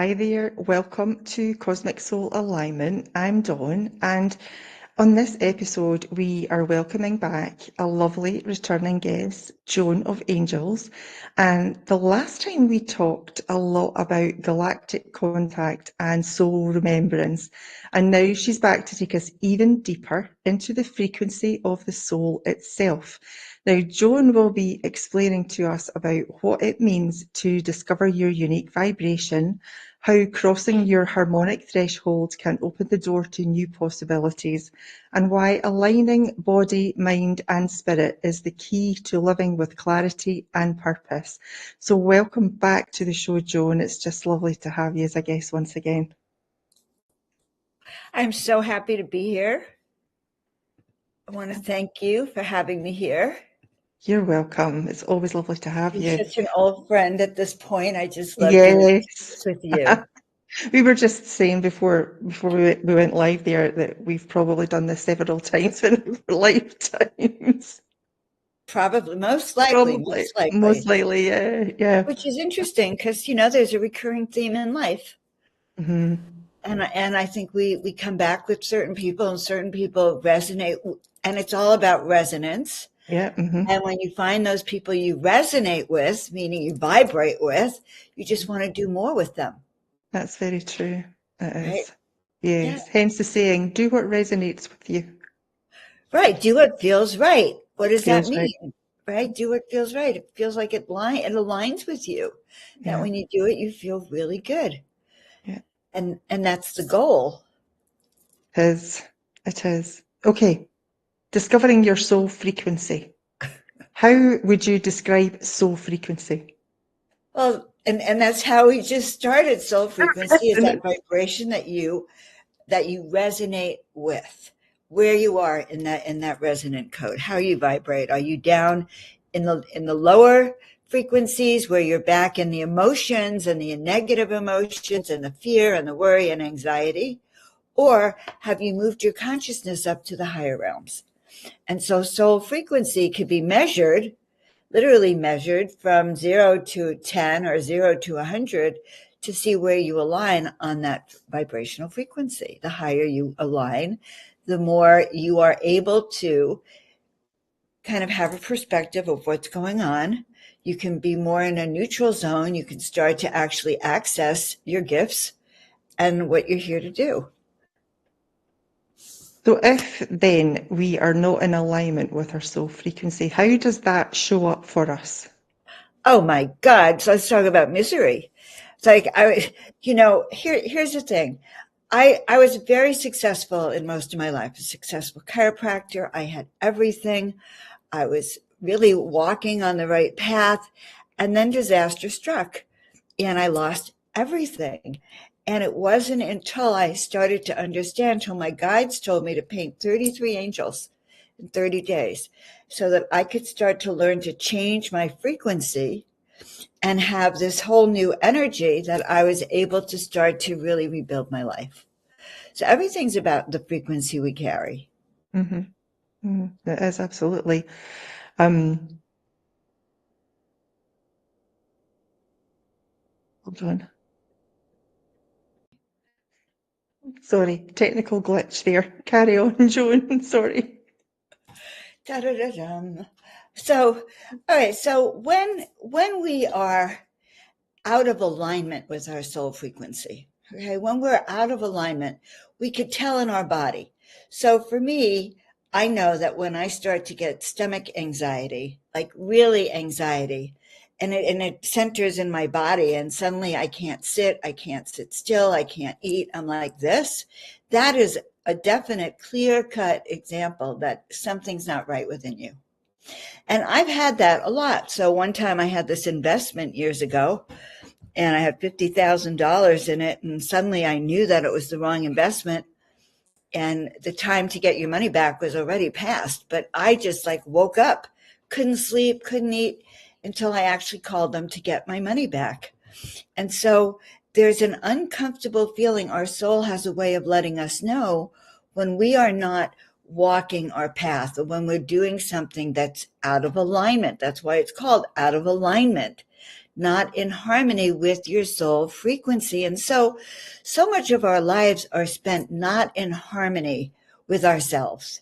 Hi there, welcome to Cosmic Soul Alignment. I'm Dawn, and on this episode, we are welcoming back a lovely returning guest, Joan of Angels. And the last time we talked a lot about galactic contact and soul remembrance. And now she's back to take us even deeper into the frequency of the soul itself. Now, Joan will be explaining to us about what it means to discover your unique vibration, how crossing your harmonic threshold can open the door to new possibilities, and why aligning body, mind, and spirit is the key to living with clarity and purpose. So welcome back to the show, Joan. It's just lovely to have you as a guest once again. I'm so happy to be here. I want to thank you for having me here. You're welcome. It's always lovely to have you. You're such an old friend at this point. I just love doing this with you. We were just saying before we went live there that we've probably done this several times in our lifetimes. Probably, most likely, yeah. Which is interesting because, there's a recurring theme in life. Mm-hmm. And I think we come back with certain people and certain people resonate, and it's all about resonance. Yeah. Mm-hmm. And when you find those people you resonate with, meaning you vibrate with, you just want to do more with them. That's very true. It is. Right? Yes. Yeah. Hence the saying, do what resonates with you. Right. Do what feels right. What does that mean? Right. Do what feels right. It feels like it aligns with you. That when you do it, you feel really good. Yeah. And that's the goal. It is. Okay. Discovering your soul frequency. How would you describe soul frequency? Well, and that's how we just started. Soul frequency is that vibration that you resonate with, where you are in that resonant code, how you vibrate. Are you down in the lower frequencies where you're back in the emotions and the negative emotions and the fear and the worry and anxiety? Or have you moved your consciousness up to the higher realms? And so soul frequency could be measured, literally measured from 0 to 10 or 0 to 100 to see where you align on that vibrational frequency. The higher you align, the more you are able to kind of have a perspective of what's going on. You can be more in a neutral zone. You can start to actually access your gifts and what you're here to do. So if then we are not in alignment with our soul frequency, how does that show up for us? Oh my God. So let's talk about misery. It's like, here's the thing. I was very successful in most of my life, a successful chiropractor. I had everything. I was really walking on the right path, and then disaster struck and I lost everything. And it wasn't until I started to understand, until my guides told me to paint 33 angels in 30 days so that I could start to learn to change my frequency and have this whole new energy, that I was able to start to really rebuild my life. So everything's about the frequency we carry. Mm-hmm. Mm-hmm. It is, absolutely. Hold on. Sorry, technical glitch there. Carry on, Joan. Sorry. Da-da-da-dum. So, all right. So when we are out of alignment with our soul frequency, okay, when we're out of alignment, we could tell in our body. So for me, I know that when I start to get stomach anxiety, like really anxiety, and it centers in my body, and suddenly I can't sit still, I can't eat, I'm like this, that is a definite, clear-cut example that something's not right within you. And I've had that a lot. So one time I had this investment years ago, and I had $50,000 in it, and suddenly I knew that it was the wrong investment, and the time to get your money back was already past. But I just woke up, couldn't sleep, couldn't eat, until I actually called them to get my money back. And so there's an uncomfortable feeling. Our soul has a way of letting us know when we are not walking our path, or when we're doing something that's out of alignment. That's why it's called out of alignment. not in harmony with your soul frequency. And so much of our lives are spent not in harmony with ourselves.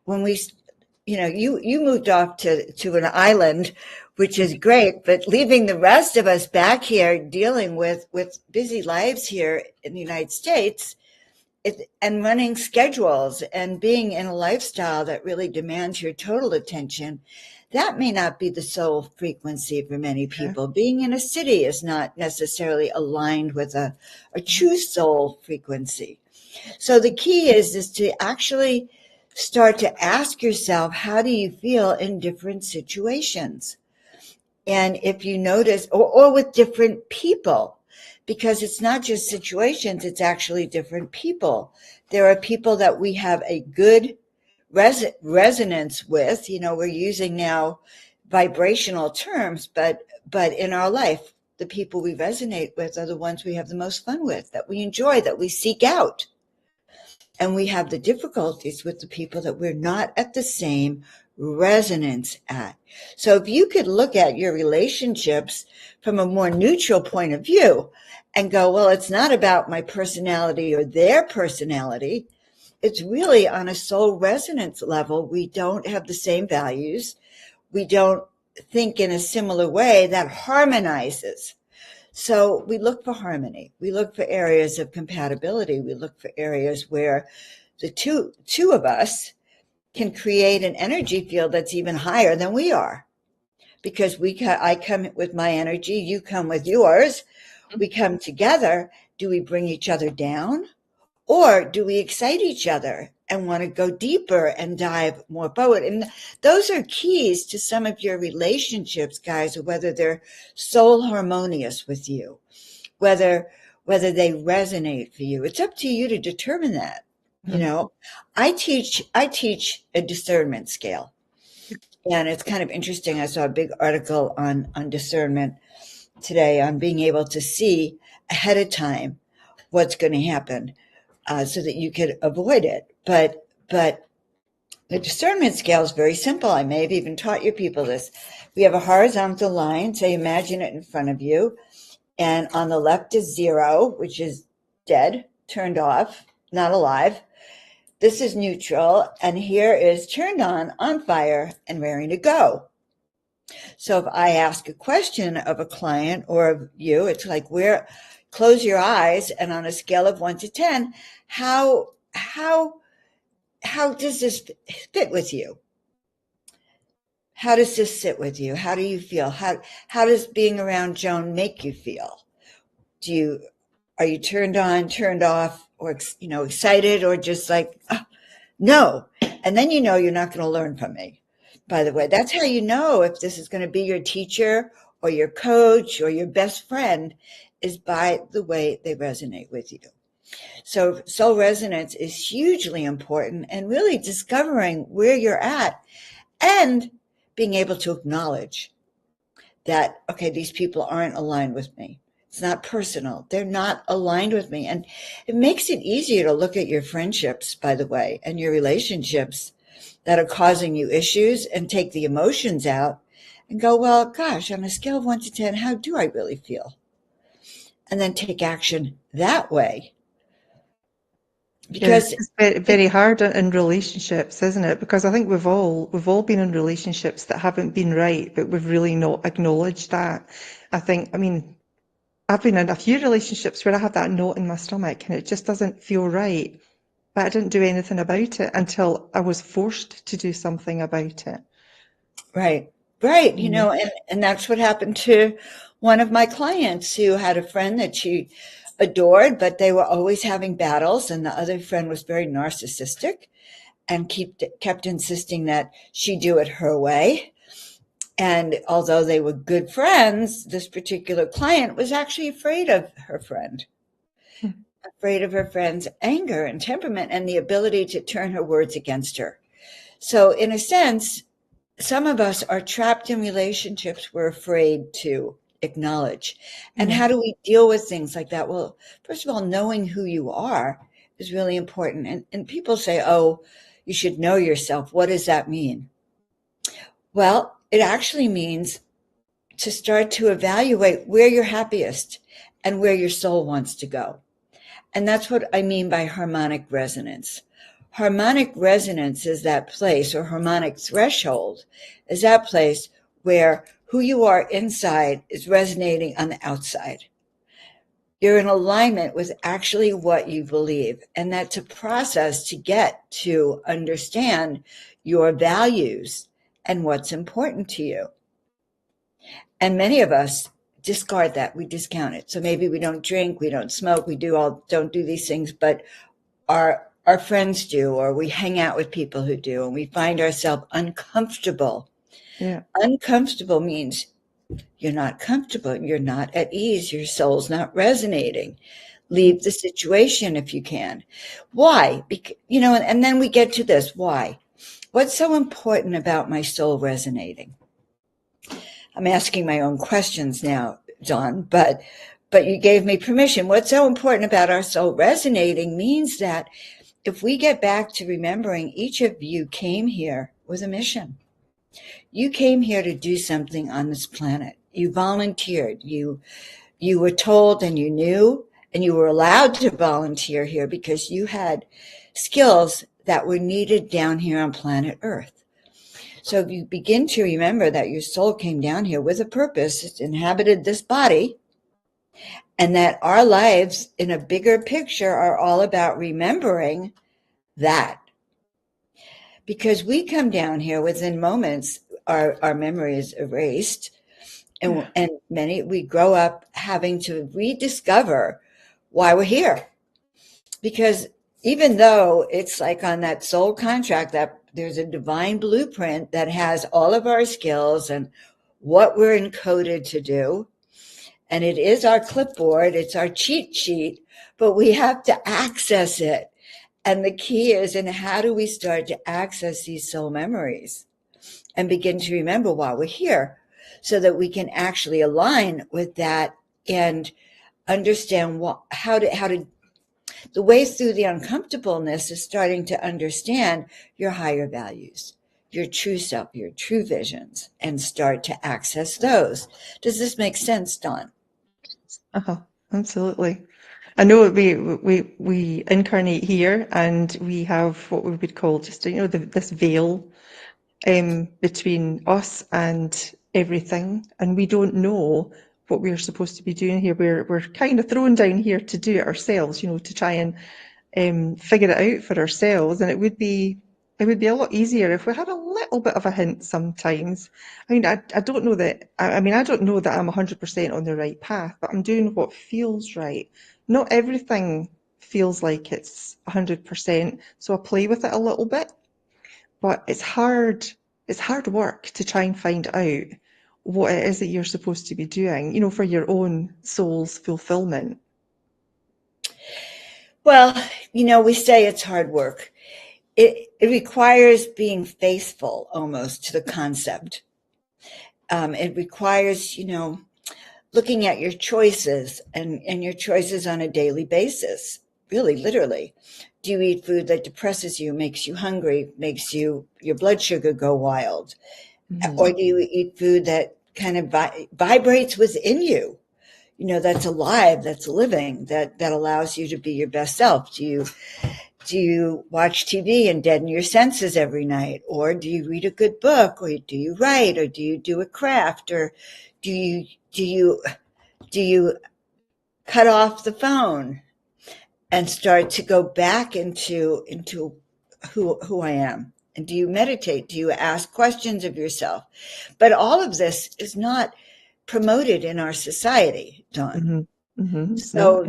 When we, you moved off to an island, which is great, but leaving the rest of us back here dealing with busy lives here in the United States, and running schedules and being in a lifestyle that really demands your total attention, that may not be the soul frequency for many people. Being in a city is not necessarily aligned with a true soul frequency. So the key is to actually start to ask yourself, how do you feel in different situations? And if you notice, or with different people, because it's not just situations, it's actually different people. There are people that we have a good resonance with. We're using now vibrational terms, but in our life, the people we resonate with are the ones we have the most fun with, that we enjoy, that we seek out. And we have the difficulties with the people that we're not at the same resonance at. So if you could look at your relationships from a more neutral point of view and go, well, it's not about my personality or their personality. It's really on a soul resonance level. We don't have the same values. We don't think in a similar way that harmonizes. So we look for harmony. We look for areas of compatibility. We look for areas where the two of us can create an energy field that's even higher than we are. Because I come with my energy, you come with yours. We come together. Do we bring each other down? Or do we excite each other and want to go deeper and dive more forward? And those are keys to some of your relationships, guys, whether they're soul harmonious with you, whether they resonate for you. It's up to you to determine that. I teach a discernment scale. And it's kind of interesting. I saw a big article on discernment today, on being able to see ahead of time what's going to happen, so that you could avoid it. But the discernment scale is very simple. I may have even taught your people this. We have a horizontal line. So imagine it in front of you. And on the left is 0, which is dead, turned off, not alive. This is neutral. And here is turned on fire, and raring to go. So if I ask a question of a client or of you, it's like, close your eyes, and on a scale of 1 to 10, how does this fit with you? How does this sit with you? How do you feel? How does being around Joan make you feel? Are you turned on, turned off, or excited, or just like, oh, no? And then you're not going to learn from me. By the way, that's how you know if this is going to be your teacher or your coach or your best friend, is by the way they resonate with you. So soul resonance is hugely important, and really discovering where you're at and being able to acknowledge that, okay, these people aren't aligned with me. It's not personal. They're not aligned with me. And it makes it easier to look at your friendships, by the way, and your relationships that are causing you issues, and take the emotions out and go, well, gosh, on a scale of 1 to 10, how do I really feel? And then take action that way. Because it's very, very hard in relationships, isn't it? Because I think we've all been in relationships that haven't been right, but we've really not acknowledged that. I've been in a few relationships where I have that knot in my stomach and it just doesn't feel right. But I didn't do anything about it until I was forced to do something about it. Right. And that's what happened to one of my clients, who had a friend that she adored, but they were always having battles. And the other friend was very narcissistic and kept insisting that she do it her way. And although they were good friends, this particular client was actually afraid of her friend. Afraid of her friend's anger and temperament and the ability to turn her words against her. So in a sense, some of us are trapped in relationships we're afraid to acknowledge. And how do we deal with things like that? Well, first of all, knowing who you are is really important. And people say, oh, you should know yourself. What does that mean? Well, it actually means to start to evaluate where you're happiest and where your soul wants to go. And that's what I mean by harmonic resonance. Harmonic resonance is that place, or harmonic threshold is that place where who you are inside is resonating on the outside. You're in alignment with actually what you believe. And that's a process to get to understand your values and what's important to you. And many of us discard that. We discount it. So maybe we don't drink, we don't smoke, don't do these things, but our friends do, or we hang out with people who do, and we find ourselves uncomfortable. Yeah. Uncomfortable means you're not comfortable, you're not at ease, your soul's not resonating. Leave the situation if you can. Why? And then we get to this. Why? What's so important about my soul resonating? I'm asking my own questions now, Dawn, but you gave me permission. What's so important about our soul resonating means that if we get back to remembering, each of you came here with a mission. You came here to do something on this planet. You volunteered. You were told, and you knew, and you were allowed to volunteer here because you had skills that were needed down here on planet Earth. So if you begin to remember that your soul came down here with a purpose, it inhabited this body, and that our lives in a bigger picture are all about remembering that. Because we come down here within moments, our memory is erased. And we grow up having to rediscover why we're here. Because even though it's like on that soul contract that there's a divine blueprint that has all of our skills and what we're encoded to do, and it is our clipboard, it's our cheat sheet, but we have to access it. And the key is, in how do we start to access these soul memories and begin to remember why we're here, so that we can actually align with that and understand how to the way through the uncomfortableness is starting to understand your higher values, your true self, your true visions, and start to access those. Does this make sense, Dawn? Absolutely. I know we incarnate here, and we have what we would call just this veil between us and everything, and we don't know what we're supposed to be doing here. We're kind of thrown down here to do it ourselves, to try and figure it out for ourselves. And it would be a lot easier if we had a little bit of a hint sometimes. I mean, I don't know that. I don't know that I'm 100% on the right path, but I'm doing what feels right. Not everything feels like it's 100%, so I play with it a little bit. But it's hard work to try and find out what it is that you're supposed to be doing, for your own soul's fulfillment. Well, we say it's hard work. It requires being faithful almost to the concept. It requires, looking at your choices and your choices on a daily basis, really, literally. Do you eat food that depresses you, makes you hungry, makes your blood sugar go wild? Mm-hmm. Or do you eat food that kind of vibrates within you? That's alive, that's living, that allows you to be your best self. Do you watch TV and deaden your senses every night? Or do you read a good book? Or do you write? Or do you do a craft? Or do you cut off the phone and start to go back into who I am? And do you meditate? Do you ask questions of yourself? But all of this is not promoted in our society, Dawn. Mm-hmm. Mm-hmm. So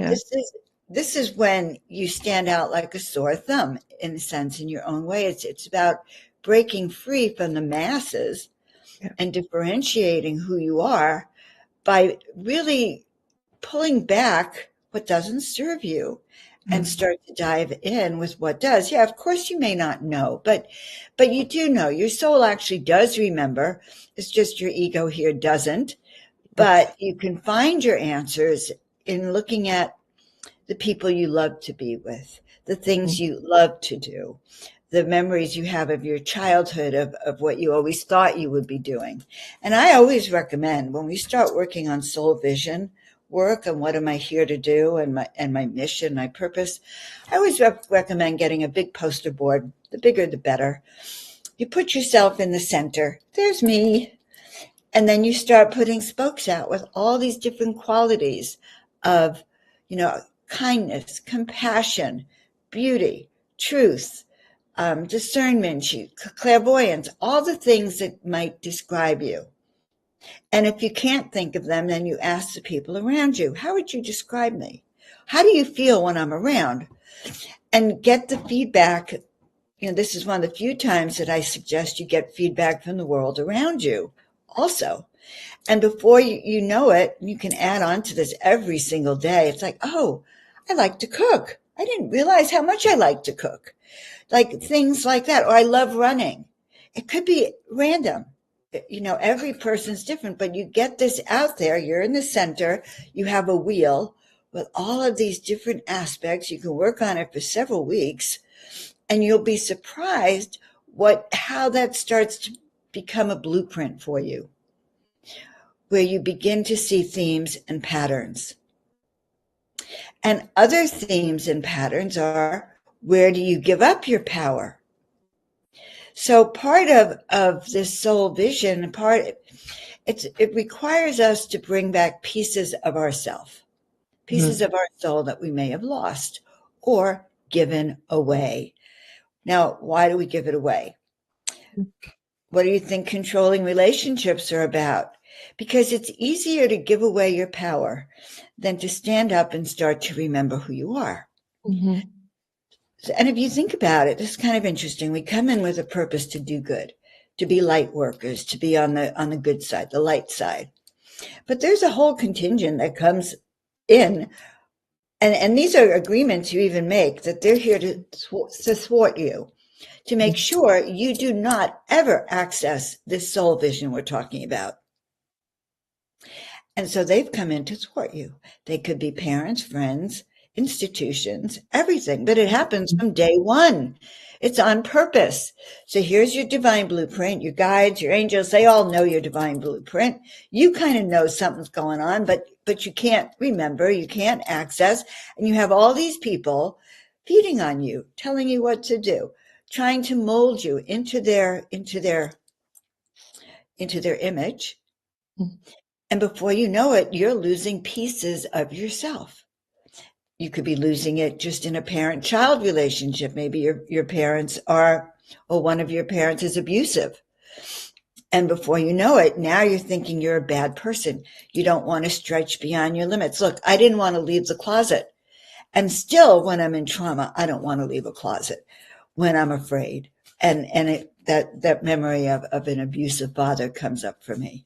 this is when you stand out like a sore thumb, in a sense, in your own way. It's about breaking free from the masses and differentiating who you are by really pulling back what doesn't serve you and start to dive in with what does. Yeah, of course you may not know, but you do know. Your soul actually does remember. It's just your ego here doesn't. But you can find your answers in looking at the people you love to be with, the things you love to do, the memories you have of your childhood, of what you always thought you would be doing. And I always recommend when we start working on soul vision work and what am I here to do and my mission, my purpose, I always recommend getting a big poster board. The bigger, the better. You put yourself in the center. There's me. And then you start putting spokes out with all these different qualities of, kindness, compassion, beauty, truth, discernment, clairvoyance, all the things that might describe you. And if you can't think of them, then you ask the people around you, how would you describe me? How do you feel when I'm around? And get the feedback. This is one of the few times that I suggest you get feedback from the world around you also. And before you know it, you can add on to this every single day. It's like, oh, I like to cook. I didn't realize how much I like to cook. Like things like that. Or I love running. It could be random. Every person's different, but you get this out there. You're in the center. You have a wheel with all of these different aspects. You can work on it for several weeks, and you'll be surprised how that starts to become a blueprint for you, where you begin to see themes and patterns. And other themes and patterns are, where do you give up your power? So part of this soul vision, it requires us to bring back pieces of ourself, pieces of our soul that we may have lost or given away. Now, why do we give it away? What do you think controlling relationships are about? Because it's easier to give away your power than to stand up and start to remember who you are. Mm-hmm. And if you think about it, this is kind of interesting. We come in with a purpose to do good, to be light workers, to be on the good side, the light side. But there's a whole contingent that comes in, and these are agreements you even make, that they're here to thwart you, to make sure you do not ever access this soul vision we're talking about. And so they've come in to thwart you. They could be parents, friends, institutions, everything, but it happens from day one. It's on purpose. So here's your divine blueprint, your guides, your angels, they all know your divine blueprint. You kind of know something's going on, but you can't remember, you can't access, and you have all these people feeding on you, telling you what to do, trying to mold you into their image. And before you know it, you're losing pieces of yourself. You could be losing it just in a parent-child relationship. Maybe your parents or one of your parents is abusive. And before you know it, now you're thinking you're a bad person. You don't want to stretch beyond your limits. Look, I didn't want to leave the closet. And still, when I'm in trauma, I don't want to leave a closet when I'm afraid. And that memory of an abusive father comes up for me.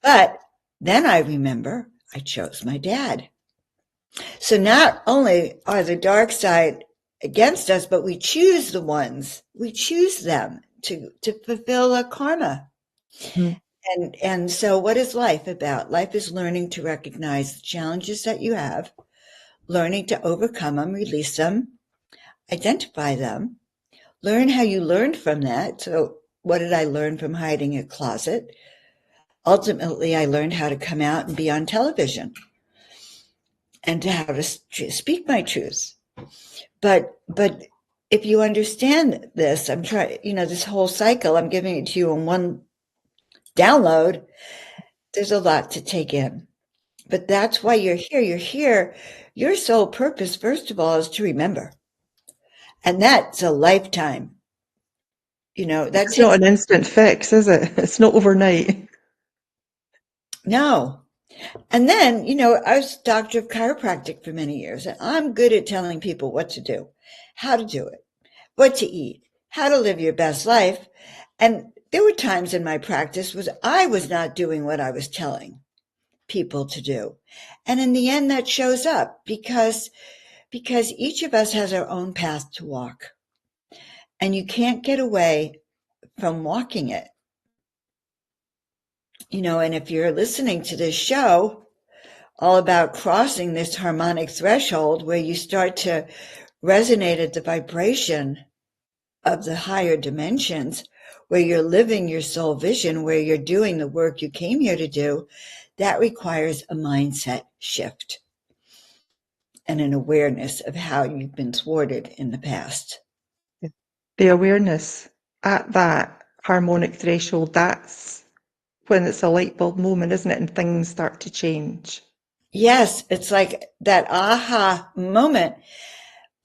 But then I remember I chose my dad. So not only are the dark side against us, but we choose we choose them to fulfill a karma. And so what is life about? Life is learning to recognize the challenges that you have, learning to overcome them, release them, identify them, learn how you learned from that. So what did I learn from hiding in a closet? Ultimately, I learned how to come out and be on television and how to speak my truth. But if you understand this, I'm trying, this whole cycle, I'm giving it to you in one download. There's a lot to take in. But that's why you're here. You're here. Your sole purpose, first of all, is to remember. And that's a lifetime. It's not an instant fix, is it? It's not overnight. No. And then, I was a doctor of chiropractic for many years, and I'm good at telling people what to do, how to do it, what to eat, how to live your best life. And there were times in my practice I was not doing what I was telling people to do. And in the end, that shows up because each of us has our own path to walk. And you can't get away from walking it. And if you're listening to this show, all about crossing this harmonic threshold where you start to resonate at the vibration of the higher dimensions, where you're living your soul vision, where you're doing the work you came here to do, that requires a mindset shift and an awareness of how you've been thwarted in the past. The awareness at that harmonic threshold, that's when it's a light bulb moment, isn't it? And things start to change. Yes, it's like that aha moment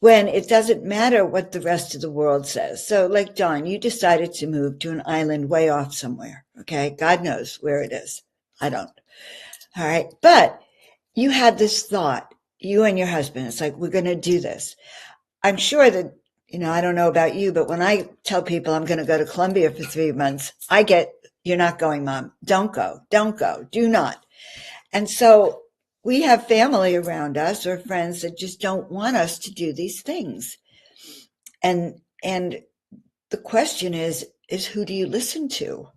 when it doesn't matter what the rest of the world says. So, like Dawn, you decided to move to an island way off somewhere. Okay. God knows where it is. I don't. All right. But you had this thought, you and your husband, it's like, we're going to do this. I'm sure that, I don't know about you, but when I tell people I'm going to go to Colombia for 3 months, I get, you're not going, Mom. Don't go. Don't go. Do not. And so we have family around us or friends that just don't want us to do these things. And the question is who do you listen to?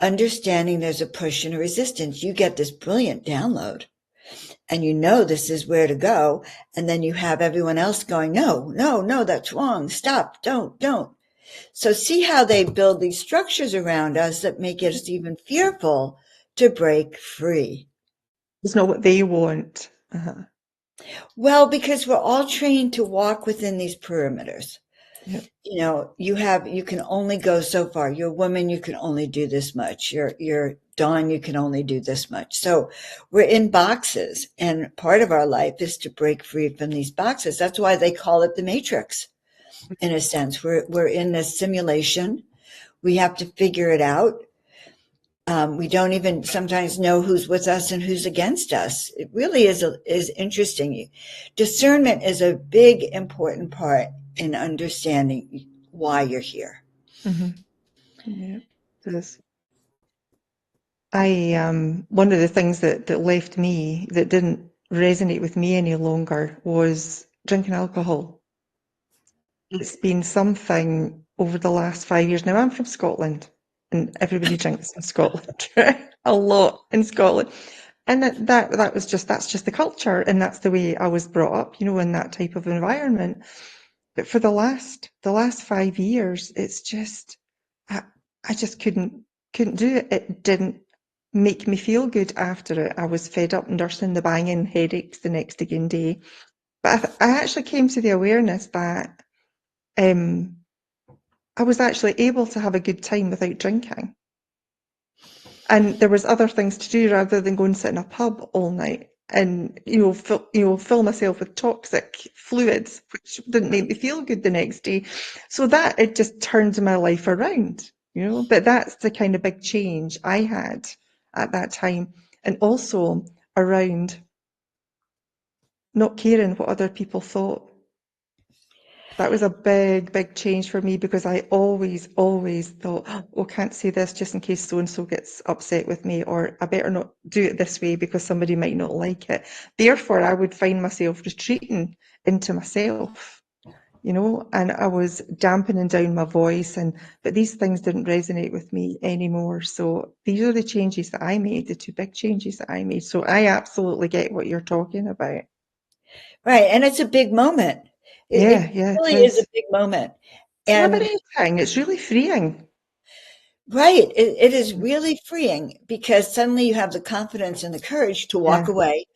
Understanding there's a push and a resistance. You get this brilliant download and this is where to go. And then you have everyone else going, no, no, no, that's wrong. Stop. Don't. So see how they build these structures around us that make us even fearful to break free. It's not what they want. Well, because we're all trained to walk within these perimeters. Yeah. You can only go so far. You're a woman, you can only do this much. You're Dawn, you can only do this much. So we're in boxes, and part of our life is to break free from these boxes. That's why they call it the matrix. In a sense, we're in this simulation. We have to figure it out. We don't even sometimes know who's with us and who's against us. It really is interesting. Discernment is a big, important part in understanding why you're here. Mm-hmm. Yeah, it is. One of the things that left me, that didn't resonate with me any longer, was drinking alcohol. It's been something over the last 5 years. Now, I'm from Scotland, and everybody drinks in Scotland, right? A lot in Scotland. And that's just the culture, and that's the way I was brought up, in that type of environment. But for the last 5 years, it's just I just couldn't do it. It didn't make me feel good after it. I was fed up nursing the banging headaches the next again day. But I actually came to the awareness that um, I was actually able to have a good time without drinking. And there was other things to do rather than go and sit in a pub all night and fill myself with toxic fluids, which didn't make me feel good the next day. So that it just turned my life around, But that's the kind of big change I had at that time, and also around not caring what other people thought. That was a big, big change for me, because I always thought, oh, can't say this just in case so-and-so gets upset with me, or I better not do it this way because somebody might not like it. Therefore, I would find myself retreating into myself, and I was dampening down my voice, but these things didn't resonate with me anymore. So these are the changes that I made, the two big changes that I made. So I absolutely get what you're talking about. Right. And it's a big moment. It Yeah, it really is a is. big moment. It's And liberating. It's really freeing. right, it is really freeing because suddenly you have the confidence and the courage to walk Yeah. away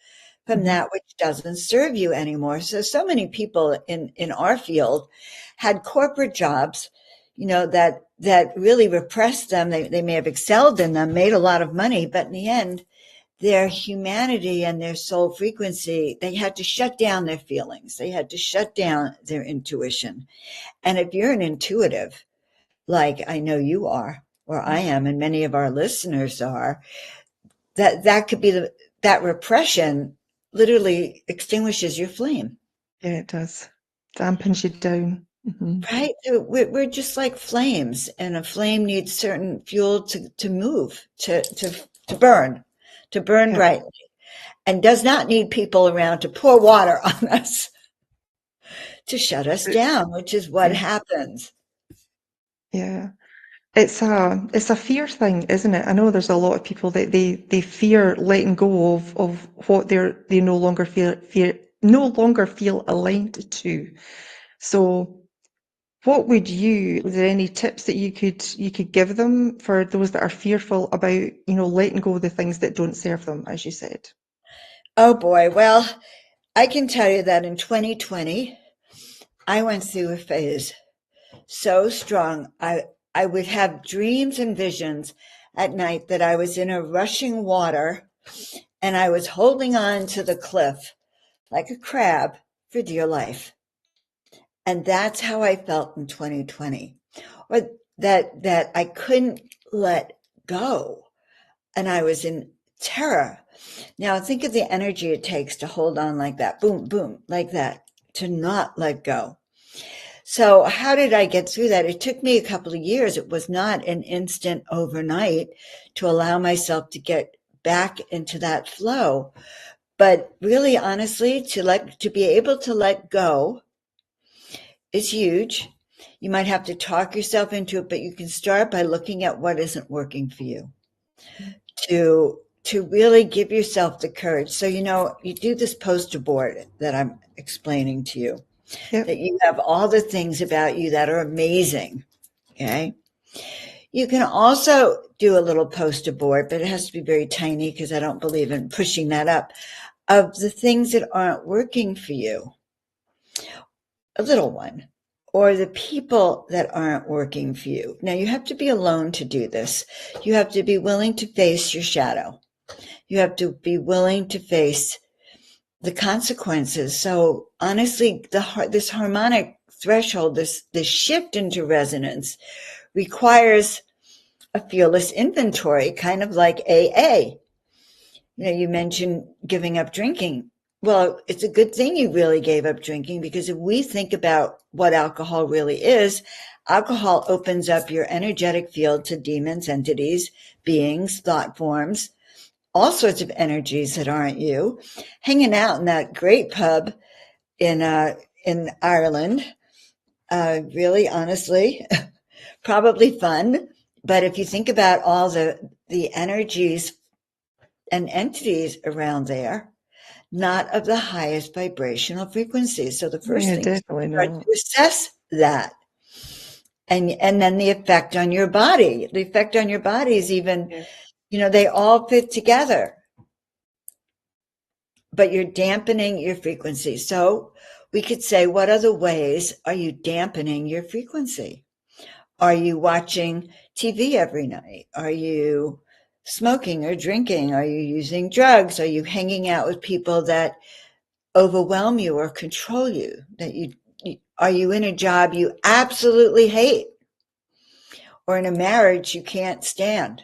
from Mhm. that which doesn't serve you anymore. So many people in our field had corporate jobs, that really repressed them. They may have excelled in them, made a lot of money, but in the end, their humanity and their soul frequency, they had to shut down their feelings. They had to shut down their intuition. And if you're an intuitive, like I know you are, or I am, and many of our listeners are, that could be that repression literally extinguishes your flame. Yeah, it does. Dampens you down. Right? We're just like flames, and a flame needs certain fuel to move, to burn Yeah. brightly, and does not need people around to pour water on us to shut us It- down, which is what yeah. happens. Yeah. It's a fear thing, isn't it? I know there's a lot of people that they fear letting go of what they no longer feel aligned to. So what would is there any tips that you could give them for those that are fearful about, letting go of the things that don't serve them, as you said? Oh boy. Well, I can tell you that in 2020, I went through a phase so strong. I would have dreams and visions at night that I was in a rushing water and I was holding on to the cliff like a crab for dear life. And that's how I felt in 2020. Or that I couldn't let go and I was in terror. Now think of the energy it takes to hold on like that, boom, boom, like that, to not let go. So how did I get through that? It took me a couple of years. It was not an instant overnight to allow myself to get back into that flow. But really, honestly, to be able to let go is huge. You might have to talk yourself into it, but you can start by looking at what isn't working for you to really give yourself the courage. So, you do this poster board that I'm explaining to you, Yep. that you have all the things about you that are amazing. Okay. You can also do a little poster board, but it has to be very tiny because I don't believe in pushing that up, of the things that aren't working for you, a little one, or the people that aren't working for you. Now, you have to be alone to do this. You have to be willing to face your shadow. You have to be willing to face the consequences. So honestly, this harmonic threshold, this shift into resonance requires a fearless inventory, kind of like AA. You mentioned giving up drinking. Well, it's a good thing you really gave up drinking, because if we think about what alcohol really is, alcohol opens up your energetic field to demons, entities, beings, thought forms, all sorts of energies that aren't you. Hanging out in that great pub in in Ireland, really, honestly, probably fun. But if you think about all the energies and entities around there, not of the highest vibrational frequency. So the first Yeah, thing is to definitely start not. to assess that. And then the effect on your body. The effect on your body is even, Yeah. they all fit together, but you're dampening your frequency. So we could say, what other ways are you dampening your frequency? Are you watching TV every night? Are you smoking or drinking? Are you using drugs? Are you hanging out with people that overwhelm you or control you? Are you in a job you absolutely hate, or in a marriage you can't stand?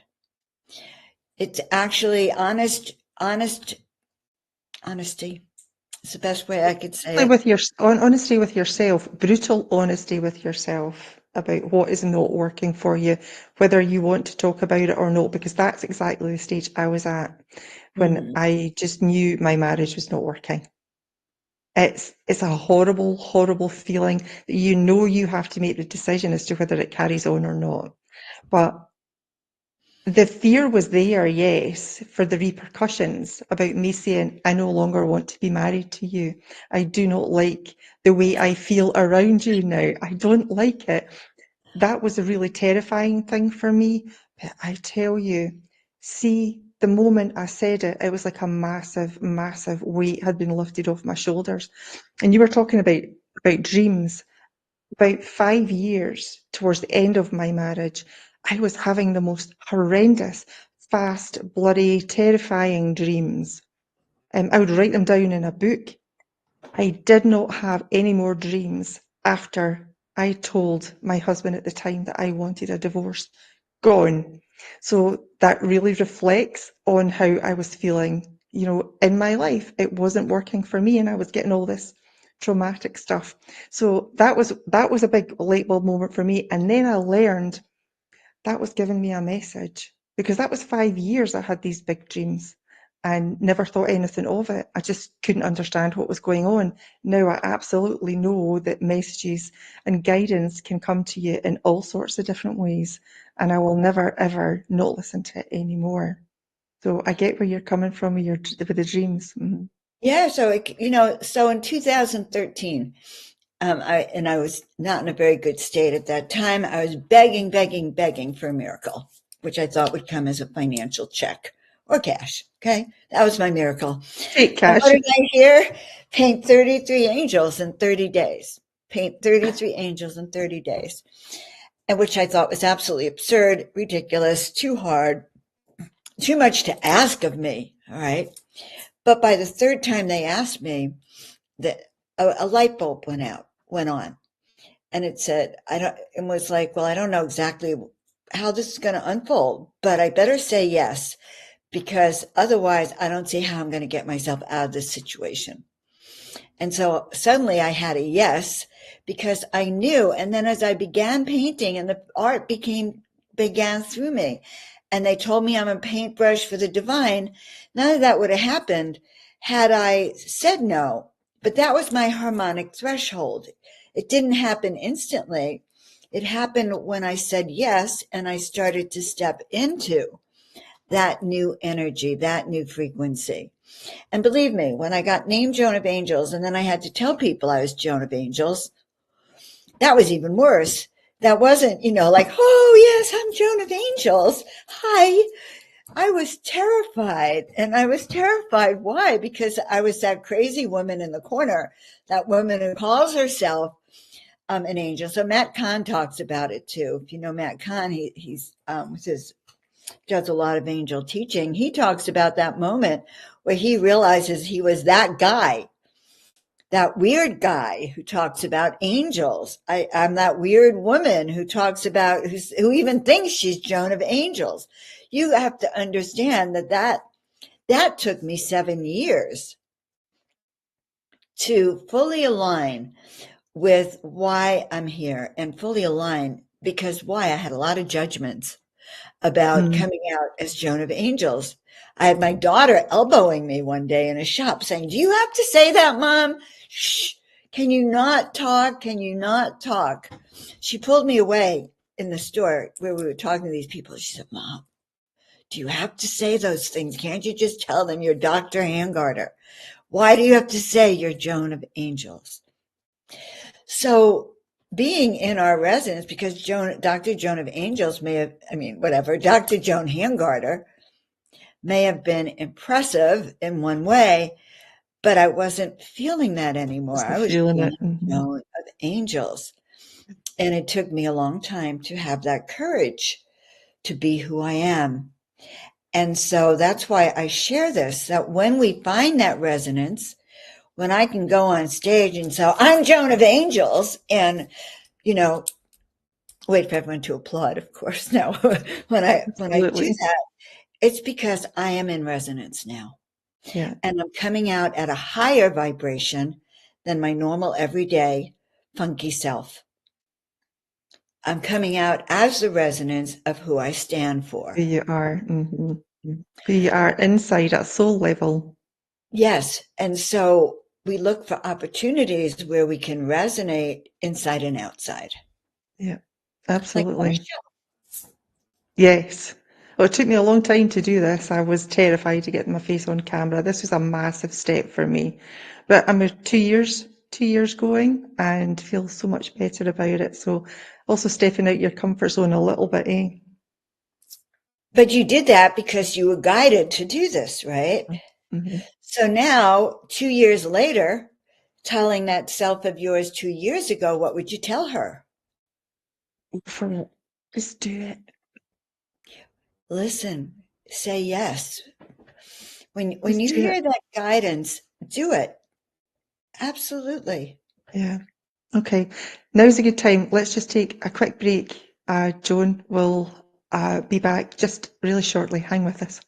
It's actually honesty. It's the best way I could say it. With your honesty with yourself, brutal honesty with yourself about what is not working for you, whether you want to talk about it or not, because that's exactly the stage I was at when Mhm. I just knew my marriage was not working. It's a horrible, horrible feeling that you have to make the decision as to whether it carries on or not. But the fear was there, yes, for the repercussions about me saying, I no longer want to be married to you. I do not like the way I feel around you now. I don't like it. That was a really terrifying thing for me. But I tell you, see, the moment I said it, it was like a massive, massive weight had been lifted off my shoulders. And you were talking about dreams. About 5 years towards the end of my marriage, I was having the most horrendous, fast, bloody, terrifying dreams. I would write them down in a book. I did not have any more dreams after I told my husband at the time that I wanted a divorce. Gone. So that really reflects on how I was feeling, in my life. It wasn't working for me and I was getting all this traumatic stuff. So that was a big light bulb moment for me. And then I learned that was giving me a message, because that was 5 years I had these big dreams and never thought anything of it. I just couldn't understand what was going on. Now I absolutely know that messages and guidance can come to you in all sorts of different ways, and I will never ever not listen to it anymore. So I get where you're coming from with with the dreams. Mhm. Yeah. So, so in 2013, I was not in a very good state at that time. I was begging for a miracle, which I thought would come as a financial check or cash. Okay. That was my miracle. Take And what cash. did I hear? Paint 33 angels in 30 days. Paint 33 angels in 30 days. And which I thought was absolutely absurd, ridiculous, too hard, too much to ask of me. All right. But by the third time they asked me, that a light bulb went on. And it said, it was like, well, I don't know exactly how this is going to unfold, but I better say yes, because otherwise I don't see how I'm going to get myself out of this situation. And so suddenly I had a yes, because I knew. And then as I began painting and the art began through me, and they told me I'm a paintbrush for the divine, none of that would have happened had I said no. But that was my harmonic threshold. It didn't happen instantly. It happened when I said yes, and I started to step into that new energy, that new frequency. And believe me, when I got named Joan of Angels, and then I had to tell people I was Joan of Angels, that was even worse. That wasn't, like, oh, yes, I'm Joan of Angels. Hi. I was terrified. And I was terrified. Why? Because I was that crazy woman in the corner, that woman who calls herself an angel. So Matt Kahn talks about it too. If you know Matt Kahn, he's does a lot of angel teaching. He talks about that moment where he realizes he was that guy, that weird guy who talks about angels. I'm that weird woman who talks about, who even thinks she's Joan of Angels. You have to understand that took me 7 years to fully align with why I'm here, and fully align because why? I had a lot of judgments about coming out as Joan of Angels. I had my daughter elbowing me one day in a shop saying, "Do you have to say that, Mom? Shh. Can you not talk? Can you not talk?" She pulled me away in the store where we were talking to these people. She said, "Mom, do you have to say those things? Can't you just tell them you're Dr. Hangarter? Why do you have to say you're Joan of Angels?" So being in our resonance, because Dr. Joan of Angels Dr. Joan Hangarter may have been impressive in one way, but I wasn't feeling that anymore. Wasn't I was feeling being it. Mm-hmm. Joan of Angels. And it took me a long time to have that courage to be who I am. And so that's why I share this, that when we find that resonance, when I can go on stage and say, "I'm Joan of Angels," and, wait for everyone to applaud, of course. Now, when I do Absolutely. that, it's because I am in resonance now. Yeah. And I'm coming out at a higher vibration than my normal, everyday, funky self. I'm coming out as the resonance of who I stand for. Who you are. Mm-hmm. Who you are inside at soul level. Yes. And so we look for opportunities where we can resonate inside and outside. Yeah, Like our absolutely. show. Yes. Well, it took me a long time to do this. I was terrified to get my face on camera. This was a massive step for me. But I'm 2 years going and feel so much better about it. So also stepping out your comfort zone a little bit, eh? But you did that because you were guided to do this, right? Mm-hmm. So now, 2 years later, telling that self of yours 2 years ago, what would you tell her? For it. Just do it. Listen, say yes. When Just you do it. hear that guidance, do it. Absolutely. Yeah. Okay. Now's a good time. Let's just take a quick break. Joan will be back just really shortly. Hang with us.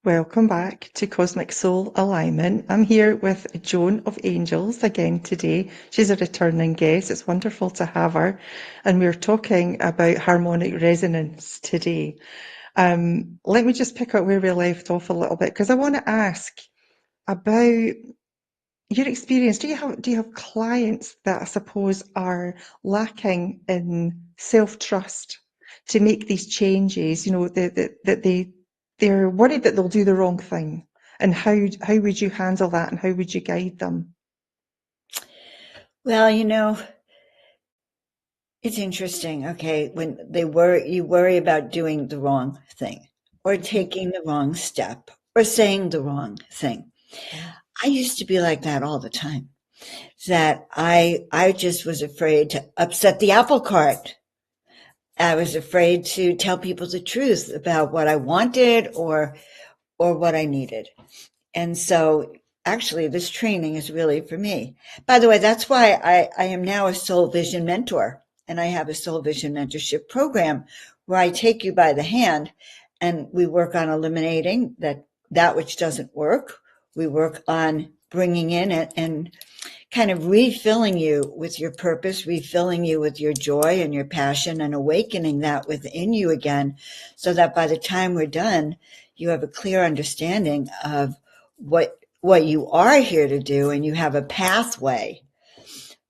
Welcome back to Cosmic Soul Alignment. I'm here with Joan of Angels again today. She's a returning guest. It's wonderful to have her. And we're talking about harmonic resonance today. Let me just pick up where we left off a little bit, because I want to ask about your experience. Do you have clients that I suppose are lacking in self-trust to make these changes? You know, that they're worried that they'll do the wrong thing, and how would you handle that, and how would you guide them? Well, it's interesting. Okay, when you worry about doing the wrong thing or taking the wrong step or saying the wrong thing. I used to be like that all the time. That I just was afraid to upset the apple cart. I was afraid to tell people the truth about what I wanted or what I needed. And so actually this training is really for me. By the way, that's why I am now a soul vision mentor, and I have a soul vision mentorship program where I take you by the hand and we work on eliminating that which doesn't work. We work on bringing in it and kind of refilling you with your purpose, refilling you with your joy and your passion, and awakening that within you again, so that by the time we're done, you have a clear understanding of what you are here to do, and you have a pathway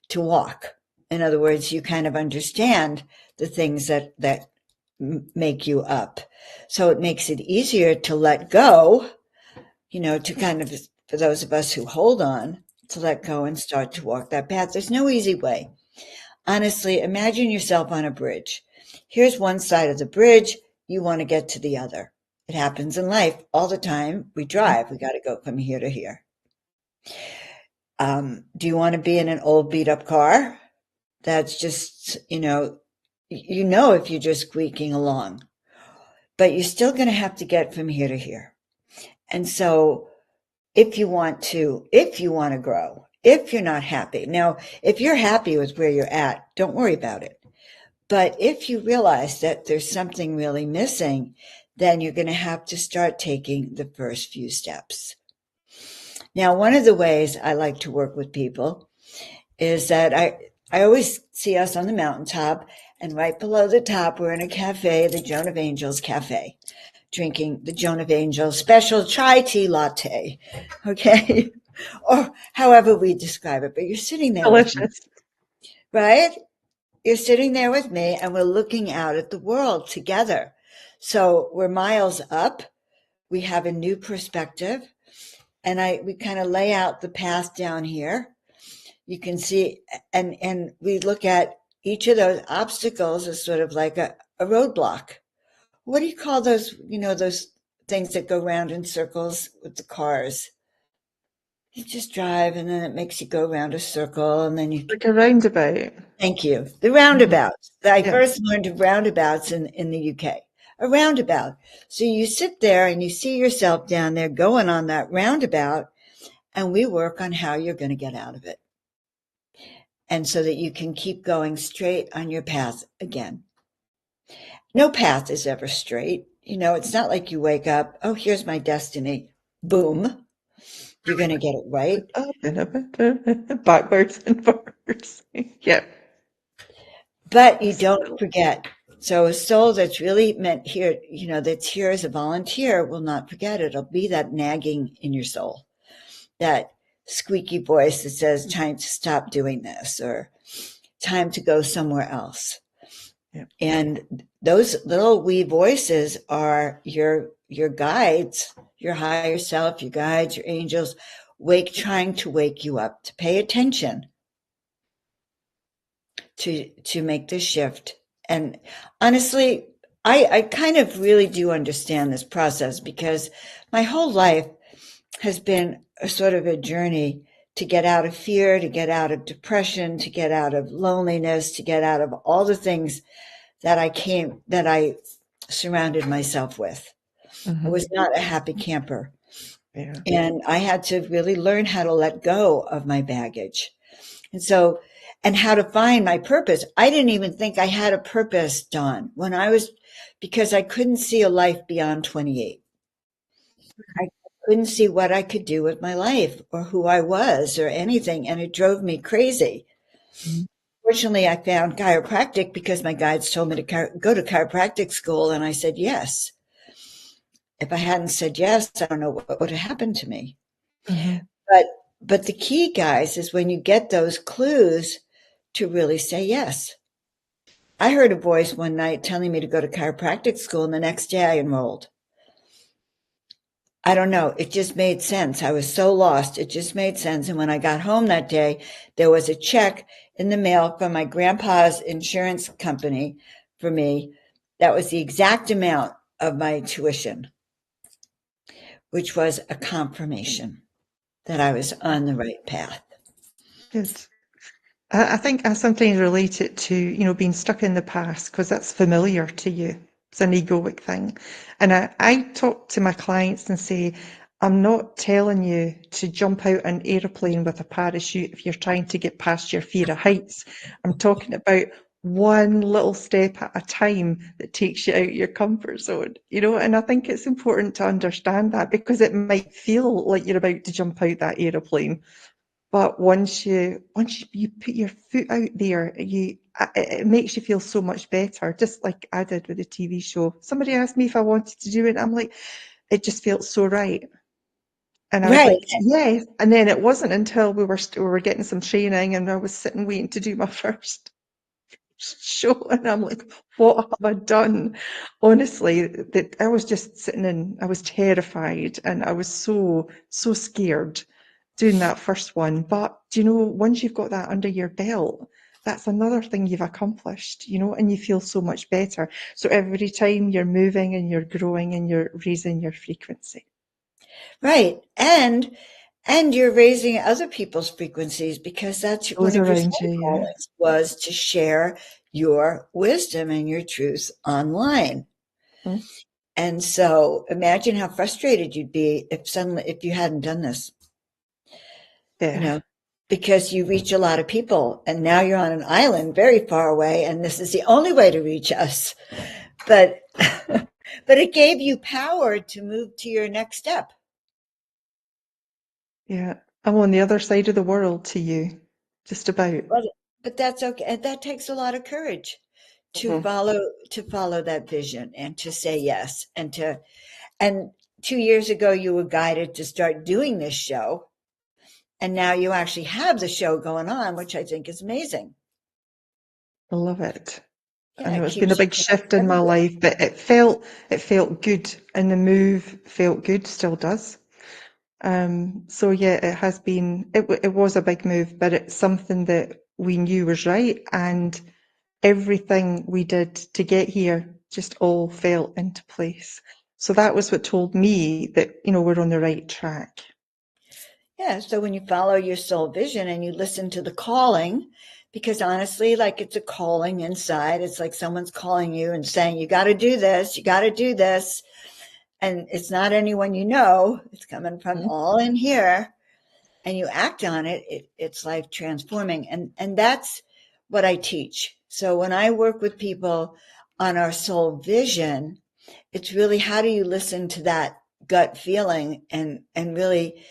to walk. In other words, you kind of understand the things that make you up. So it makes it easier to let go, to kind of, for those of us who hold on, to let go and start to walk that path. There's no easy way. Honestly, imagine yourself on a bridge. Here's one side of the bridge. You want to get to the other. It happens in life all the time. We drive. We got to go from here to here. Do you want to be in an old beat up car? That's just, if you're just squeaking along, but you're still going to have to get from here to here. And so if you want to grow, if you're not happy. Now, if you're happy with where you're at, don't worry about it. But if you realize that there's something really missing, then you're going to have to start taking the first few steps. Now, one of the ways I like to work with people is that I always see us on the mountaintop, and right below the top, we're in a cafe, the Joan of Angels Cafe, drinking the Joan of Angels special chai tea latte, okay? Or however we describe it, but you're sitting there with me, Delicious. right? You're sitting there with me, and we're looking out at the world together. So we're miles up. We have a new perspective, and we kind of lay out the path down here. You can see, and we look at each of those obstacles as sort of like a roadblock. What do you call those, those things that go round in circles with the cars? You just drive and then it makes you go around a circle, and then Like a roundabout. thank you. The roundabouts. I Yeah. first learned of roundabouts in the UK. A roundabout. So you sit there and you see yourself down there going on that roundabout, and we work on how you're going to get out of it. And so that you can keep going straight on your path again. No path is ever straight. It's not like you wake up, oh, here's my destiny. Boom. You're going to get it right. Backwards and forwards. Yeah. But you don't forget. So a soul that's really meant here, that's here as a volunteer will not forget it. It'll be that nagging in your soul, that squeaky voice that says, time to stop doing this, or time to go somewhere else. Yeah. And those little wee voices are your guides, your higher self, your guides, your angels, trying to wake you up, to pay attention, to make this shift. And honestly, I kind of really do understand this process, because my whole life has been a sort of a journey to get out of fear, to get out of depression, to get out of loneliness, to get out of all the things that I surrounded myself with. I was not a happy camper. Yeah. And I had to really learn how to let go of my baggage. And how to find my purpose. I didn't even think I had a purpose, Dawn, because I couldn't see a life beyond 28. I couldn't see what I could do with my life or who I was or anything, and it drove me crazy. Mhm. Fortunately, I found chiropractic because my guides told me to go to chiropractic school, and I said yes. If I hadn't said yes, I don't know what would have happened to me. Mhm. But but the key, guys, is when you get those clues to really say yes. I heard a voice one night telling me to go to chiropractic school, and the next day I enrolled. I don't know. It just made sense. I was so lost. It just made sense. And when I got home that day, there was a check in the mail from my grandpa's insurance company for me. That was the exact amount of my tuition, which was a confirmation that I was on the right path. Good. I think I sometimes relate it to, being stuck in the past because that's familiar to you. It's an egoic thing. And I talk to my clients and say, I'm not telling you to jump out an aeroplane with a parachute if you're trying to get past your fear of heights. I'm talking about one little step at a time that takes you out your comfort zone, and I think it's important to understand that because it might feel like you're about to jump out that aeroplane. But once you put your foot out there, it makes you feel so much better, just like I did with the TV show. Somebody asked me if I wanted to do it. I'm like, it just felt so right. And I was Right. like, yes. And then it wasn't until we were getting some training and I was sitting waiting to do my first show, and I'm like, what have I done? Honestly, that I was just sitting I was terrified and I was so scared doing that first one. But once you've got that under your belt, that's another thing you've accomplished, and you feel so much better. So every time you're moving and you're growing and you're raising your frequency. Right. And you're raising other people's frequencies because that's one Those of your around you, soul yeah. callings was to share your wisdom and your truth online. Mm. And so imagine how frustrated you'd be if you hadn't done this, you Yeah. know, because you reach a lot of people and now you're on an island very far away and this is the only way to reach us. But but it gave you power to move to your next step. Yeah. I'm on the other side of the world to you, just about. But but that's okay. And that takes a lot of courage to Mhm. follow that vision and to say yes and 2 years ago you were guided to start doing this show and now you actually have the show going on, which I think is amazing. I love it. I Yeah, know it it's been a keeps you big shift in my connected. life, but it felt good, and the move felt good, still does. So yeah, it has been. It was a big move, but it's something that we knew was right, and everything we did to get here just all fell into place. So that was what told me that we're on the right track. Yeah, so when you follow your soul vision and you listen to the calling, because honestly, like it's a calling inside, it's like someone's calling you and saying, you got to do this, you got to do this. And it's not anyone you know, it's coming from Mhm. all in here, and you act on it, it's life transforming. And that's what I teach. So when I work with people on our soul vision, it's really how do you listen to that gut feeling and really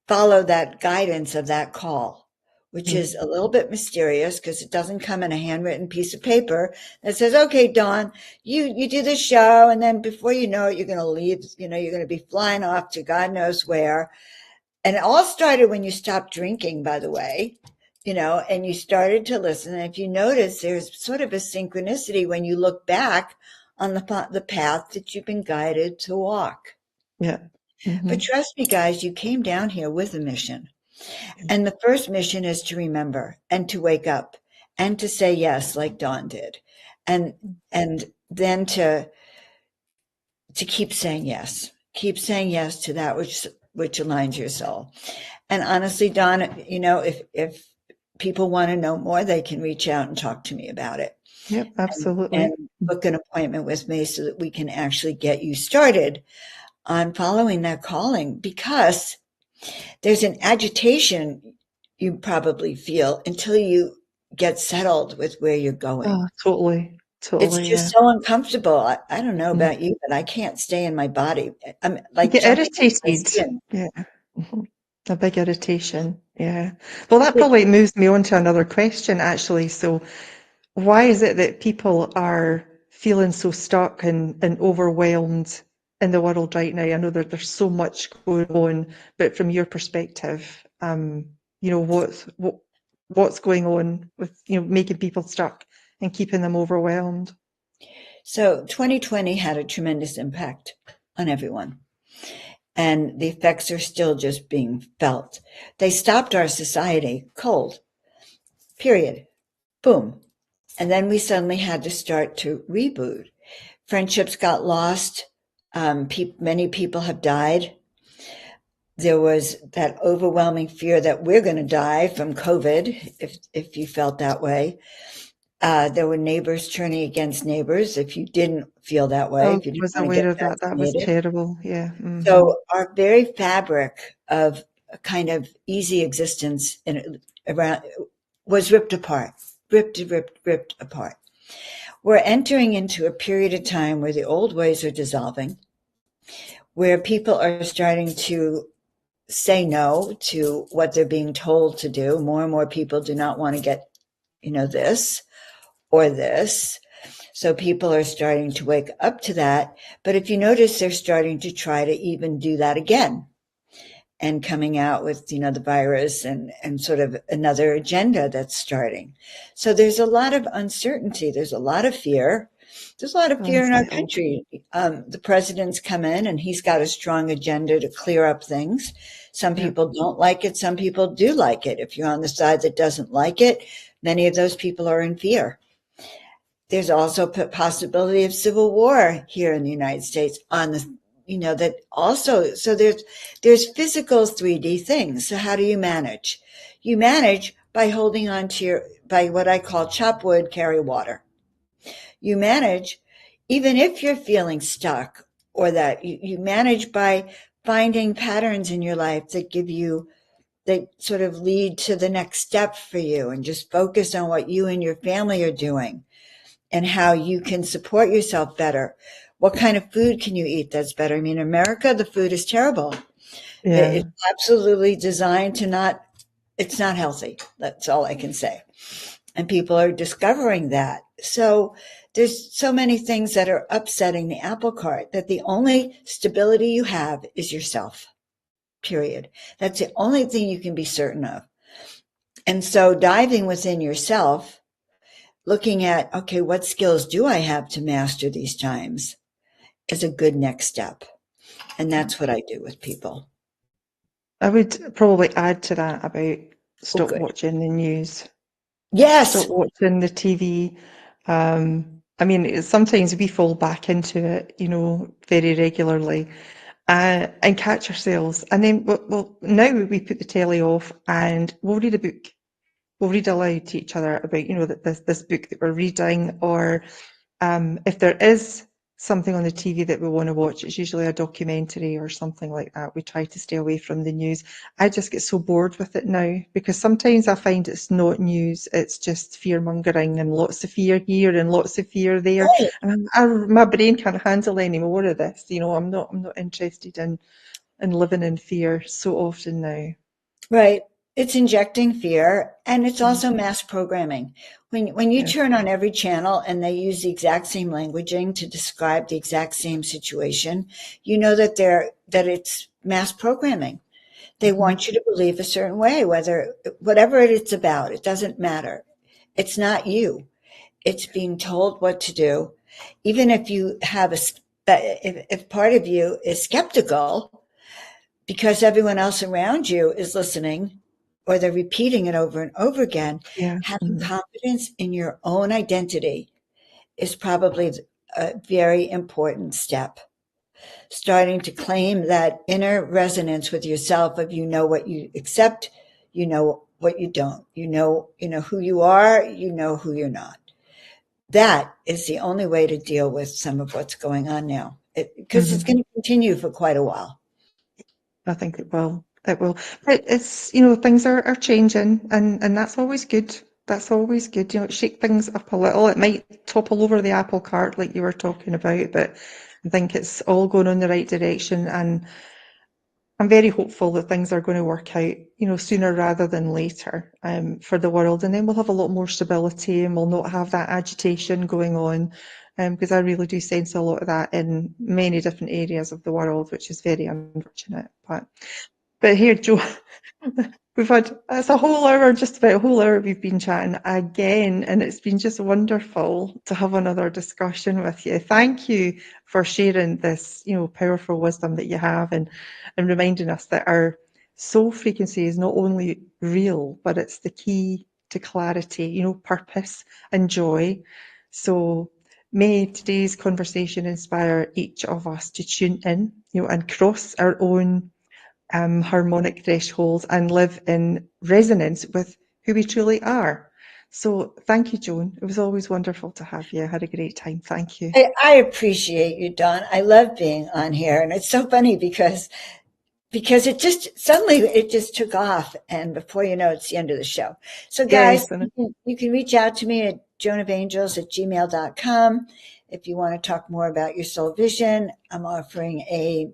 follow that guidance of that call, which Mhm. is a little bit mysterious because it doesn't come in a handwritten piece of paper that says, okay, Dawn, you do this show. And then before you know it, you're going to leave, you're going to be flying off to God knows where. And it all started when you stopped drinking, by the way, and you started to listen. And if you notice, there's sort of a synchronicity when you look back on the path that you've been guided to walk. Yeah. But Hmm. trust me, guys, you came down here with a mission. And the first mission is to remember and to wake up and to say yes, like Dawn did. And and then to keep saying yes. Keep saying yes to that which aligns your soul. And honestly, Dawn, if people want to know more, they can reach out and talk to me about it Yep, and absolutely. book an appointment with me so that we can actually get you started on following that calling because there's an agitation you probably feel until you get settled with where you're going. Oh, totally. It's Totally, just yeah. so uncomfortable. I don't know Mm. about you, but I can't stay in my body. I'm You like get jumping out of my irritated. skin. Yeah. Mhm. A big irritation. Yeah. Well, that It probably moves me on to another question, actually. So, why is it that people are feeling so stuck and overwhelmed in the world right now? I know that there's so much going on, but from your perspective, what's going on with, making people stuck and keeping them overwhelmed? So 2020 had a tremendous impact on everyone, and the effects are still just being felt. They stopped our society cold, period. Boom. And then we suddenly had to start to reboot. Friendships got lost. Many people have died. There was that overwhelming fear that we're going to die from COVID, if you felt that way. There were neighbors turning against neighbors if you didn't feel that way, I if you didn't was want to get aware of that. That was vaccinated. terrible. Yeah. Hmm. So our very fabric of a kind of easy existence around was ripped apart, ripped apart. We're entering into a period of time where the old ways are dissolving, where people are starting to say no to what they're being told to do. More and more people do not want to get, this or this. So people are starting to wake up to that. But if you notice, they're starting to try to even do that again and coming out with, the virus and sort of another agenda that's starting. So there's a lot of uncertainty. There's a lot of fear. There's a lot of fear in our Unsettled. country. The president's come in and he's got a strong agenda to clear up things. Some Yeah. people don't like it. Some people do like it. If you're on the side that doesn't like it, many of those people are in fear. There's also a possibility of civil war here in the United States on the, that also, so there's physical 3D things. So how do you manage? You manage by holding on to by what I call chop wood, carry water. You manage even if you're feeling stuck, or that you manage by finding patterns in your life that sort of lead to the next step for you, and just focus on what you and your family are doing and how you can support yourself better. What kind of food can you eat that's better? I mean, in America, the food is terrible. It's Yeah. absolutely designed to it's not healthy. That's all I can say. And people are discovering that. So there's so many things that are upsetting the apple cart, that the only stability you have is yourself, period. That's the only thing you can be certain of. And so diving within yourself, looking at, okay, what skills do I have to master these times, is a good next step. And that's what I do with people. I would probably add to that about Oh, stop good. watching the news, stop Yes. watching the TV. I mean, sometimes we fall back into it, very regularly, and catch ourselves. And then, well, now we put the telly off and we'll read a book. We'll read aloud to each other about, that this book that we're reading, or if there is something on the TV that we want to watch, it's usually a documentary or something like that. We try to stay away from the news. I just get so bored with it now, because sometimes I find it's not news, it's just fear mongering and lots of fear here and lots of fear there. Right. And my brain can't handle any more of this. I'm not interested in living in fear so often now. Right. It's injecting fear, and it's Mm. also mass programming. When you Yeah. turn on every channel and they use the exact same languaging to describe the exact same situation, you know that it's mass programming. They Mhm. want you to believe a certain way, whatever it's about, it doesn't matter. It's not you. It's being told what to do. Even if you have if part of you is skeptical because everyone else around you is listening, or they're repeating it over and over again, Yeah. having Mhm. confidence in your own identity is probably a very important step. Starting to claim that inner resonance with yourself of, what you accept, what you don't, who you are, who you're not. That is the only way to deal with some of what's going on now, because it's Mhm. going to continue for quite a while. I think it will. It will. But it's, things are changing, and that's always good. That's always good. Shake things up a little. It might topple over the apple cart like you were talking about, but I think it's all going in the right direction, and I'm very hopeful that things are going to work out, sooner rather than later, for the world. And then we'll have a lot more stability and we'll not have that agitation going on, because I really do sense a lot of that in many different areas of the world, which is very unfortunate. But here, Joe, it's a whole hour, just about a whole hour we've been chatting again, and it's been just wonderful to have another discussion with you. Thank you for sharing this, powerful wisdom that you have, and reminding us that our soul frequency is not only real, but it's the key to clarity, purpose and joy. So may today's conversation inspire each of us to tune in, and cross our own harmonic thresholds and live in resonance with who we truly are. So thank you, Joan. It was always wonderful to have you. I had a great time. Thank you. I appreciate you, Dawn. I love being on here, and it's so funny because it just suddenly it just took off, and before you know it's the end of the show. So guys, Yes, and you can reach out to me at joanofangels@gmail.com if you want to talk more about your soul vision. I'm offering a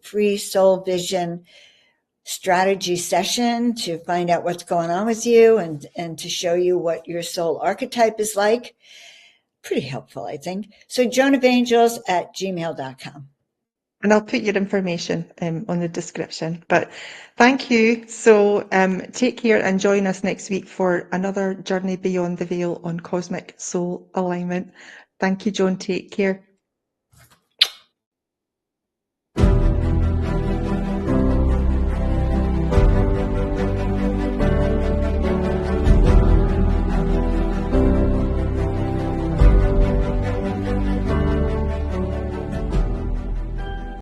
free soul vision strategy session to find out what's going on with you and to show you what your soul archetype is like. Pretty helpful, I think. So joanofangels@gmail.com. I'll put your information on the description. But thank you. So take care and join us next week for another journey beyond the veil on cosmic soul alignment. Thank you, Joan. Take care.